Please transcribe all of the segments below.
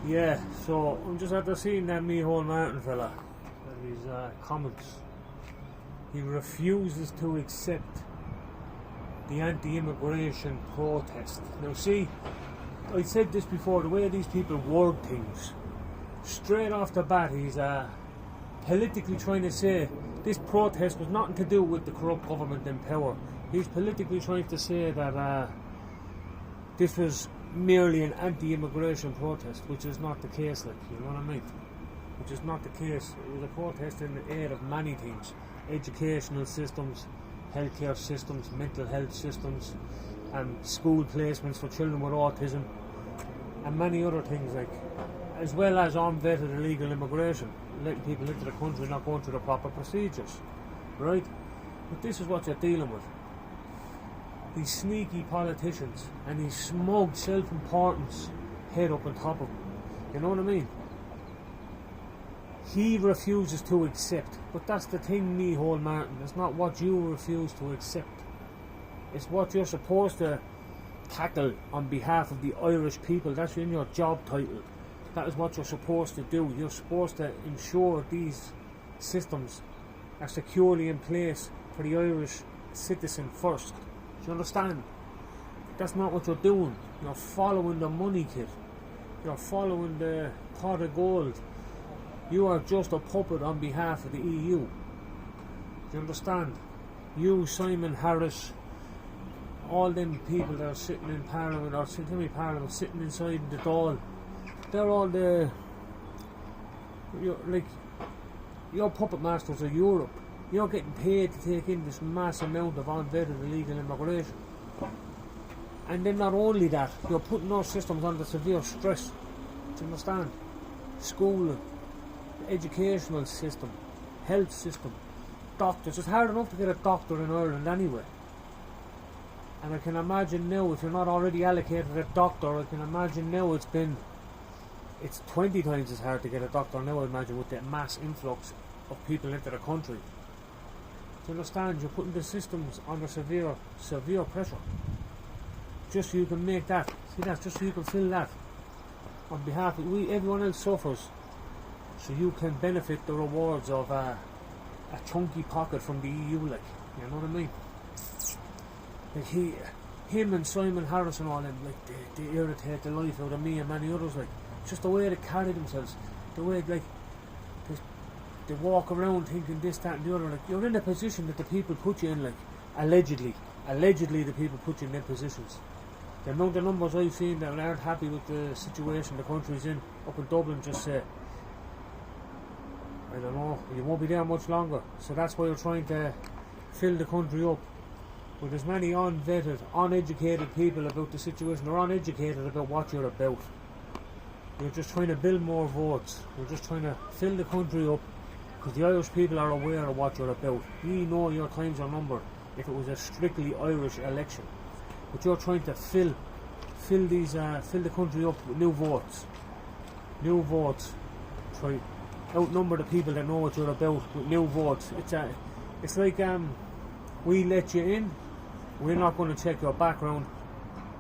Yeah, so I'm just after seeing that Micheál Martin fella and his comments. He refuses to accept the anti-immigration protest. Now see, I said this before, the way these people word things, straight off the bat he's politically trying to say this protest was nothing to do with the corrupt government in power. He's politically trying to say that this was merely an anti-immigration protest, which is not the case, like, you know what I mean? Which is not the case. It was a protest in the aid of many things. Educational systems, healthcare systems, mental health systems, and school placements for children with autism, and many other things, like, as well as unvetted illegal immigration, letting people into the country not going through the proper procedures, right? But this is what you're dealing with. These sneaky politicians and these smug self-importance head up on top of them. You know what I mean? He refuses to accept, but that's the thing, Micheál Martin. It's not what you refuse to accept. It's what you're supposed to tackle on behalf of the Irish people. That's in your job title. That is what you're supposed to do. You're supposed to ensure these systems are securely in place for the Irish citizen first. Do you understand? That's not what you're doing. You're following the money, kid. You're following the pot of gold. You are just a puppet on behalf of the EU. Do you understand? You, Simon Harris, all them people that are sitting in Parliament, or sitting in Parliament, sitting inside the Dáil, they're all the, you're puppet masters of Europe. You're getting paid to take in this mass amount of unvetted illegal immigration. And then not only that, you're putting our systems under severe stress. Do you understand? Schooling, educational system, health system, doctors. It's hard enough to get a doctor in Ireland anyway. And I can imagine now, if you're not already allocated a doctor, I can imagine now it's 20 times as hard to get a doctor now, I imagine, with the mass influx of people into the country. Do you understand? You're putting the systems under severe pressure. Just so you can make that. See that? Just so you can fill that. On behalf of everyone else suffers. So you can benefit the rewards of a chunky pocket from the EU, like, you know what I mean? Like him and Simon Harris and all them, like, they irritate the life out of me and many others, like, just the way they carry themselves, the way, like, they walk around thinking this, that and the other. Like, you're in a position that the people put you in, like, allegedly the people put you in their positions. The amount of numbers I've seen that aren't happy with the situation the country's in up in Dublin just say, I don't know, you won't be there much longer. So that's why you're trying to fill the country up with as many unvetted, uneducated people about the situation. They're uneducated about what you're about. You're just trying to build more votes. You're just trying to fill the country up, because the Irish people are aware of what you're about. We know your times are numbered if it was a strictly Irish election. But you're trying to fill the country up with new votes. New votes. Try outnumber the people that know what you're about with new votes. It's like we let you in, we're not going to check your background,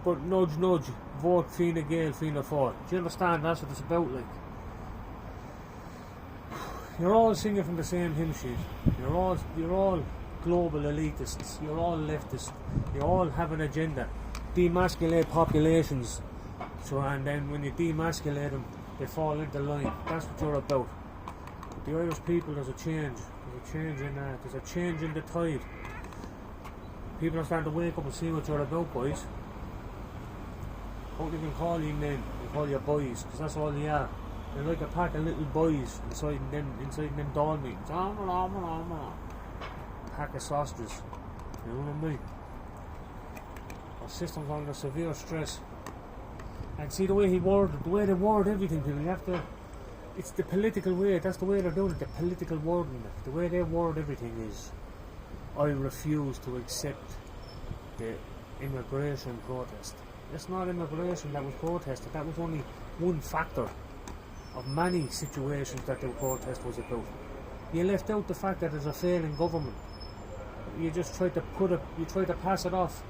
but nudge nudge, vote Fine Gael, Fianna Fáil. Do you understand? That's what it's about, like. You're all singing from the same hymn sheet. You're all global elitists. You're all leftists. You all have an agenda. Demasculate populations. So, and then when you demasculate them, they fall into line. That's what you're about. But the Irish people, there's a change. There's a change in the tide. People are starting to wake up and see what you're about, boys. Don't even call you men. They call you boys, because that's all you are. They're like a pack of little boys inside them Dáil meetings. Pack of sausages. You know what I mean? Our system's under severe stress. And see the way they word everything, people. You have to. It's the political way. That's the way they're doing it. The political wording. The way they word everything is, I refuse to accept the immigration protest. It's not immigration that was protested. That was only one factor of many situations that the protest was about. You left out the fact that there's a failing government. You just tried to pass it off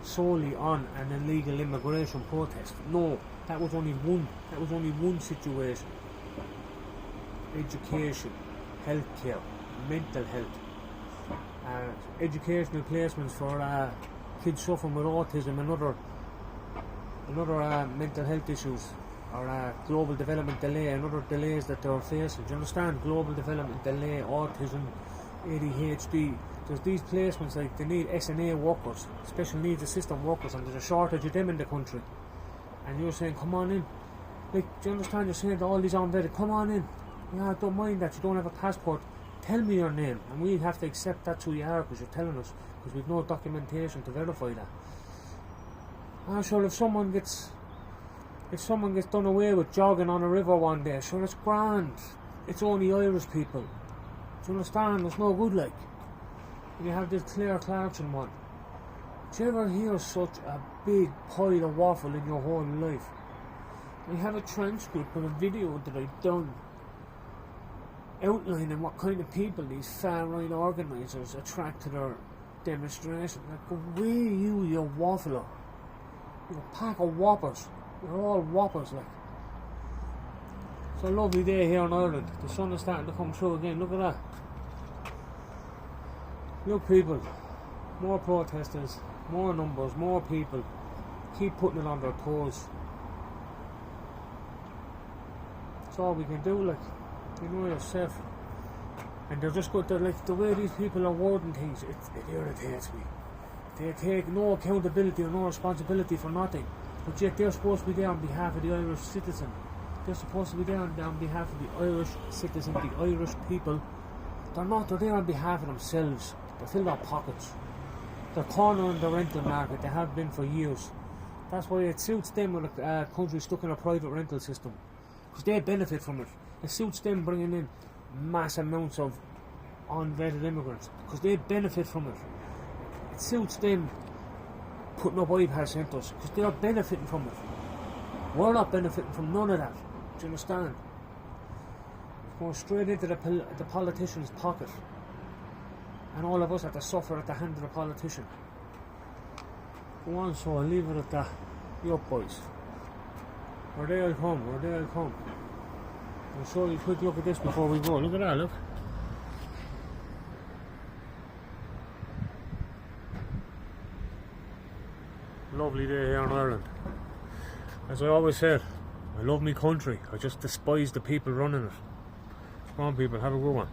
solely on an illegal immigration protest. No, That was only one situation. Education, healthcare, mental health, educational placements for kids suffering with autism and other mental health issues, or global development delay and other delays that they're facing. Do you understand? Global development delay, autism, ADHD. There's these placements, like they need SNA workers, special needs assistant workers, and there's a shortage of them in the country. And you're saying, come on in. Like, do you understand? You're saying to all these unvetted, come on in. Yeah, I don't mind that you don't have a passport. Tell me your name, and we have to accept that's who you are because you're telling us, because we've no documentation to verify that. Sure, if someone gets done away with jogging on a river one day, sure, it's grand. It's only Irish people. Do you understand? It's no good, like. And you have this Claire Clarkson one. Did you ever hear such a big pile of waffle in your whole life? I have a transcript of a video that I've done outlining what kind of people these far-right organisers attract to their demonstration. Like, go away, you waffler. You're a pack of whoppers. You're all whoppers, like. It's a lovely day here in Ireland. The sun is starting to come through again. Look at that. Look, people. More protesters, more numbers, more people. Keep putting it on their toes. That's all we can do, like. You know yourself. And they're just good, like, the way these people are wording things, it irritates me. They take no accountability or no responsibility for nothing, but yet they're supposed to be there on behalf of the Irish citizen. They're supposed to be there on behalf of the Irish citizen, the Irish people. They're not, they're there on behalf of themselves. They fill their pockets. They're cornering the rental market, they have been for years. That's why it suits them when a country stuck in a private rental system, because they benefit from it. It suits them bringing in mass amounts of unvetted immigrants, because they benefit from it. It suits them putting up bypass centres, because they are benefiting from it. We're not benefiting from none of that. Do you understand? It's going straight into the politician's pocket, and all of us have to suffer at the hand of the politician. Go on, so I'll leave it at that. You up, boys. Or they'll come. I'll show you a quick look at this before we go. Look at that, look. Lovely day here in Ireland. As I always said, I love me country. I just despise the people running it. Come on, people, have a good one.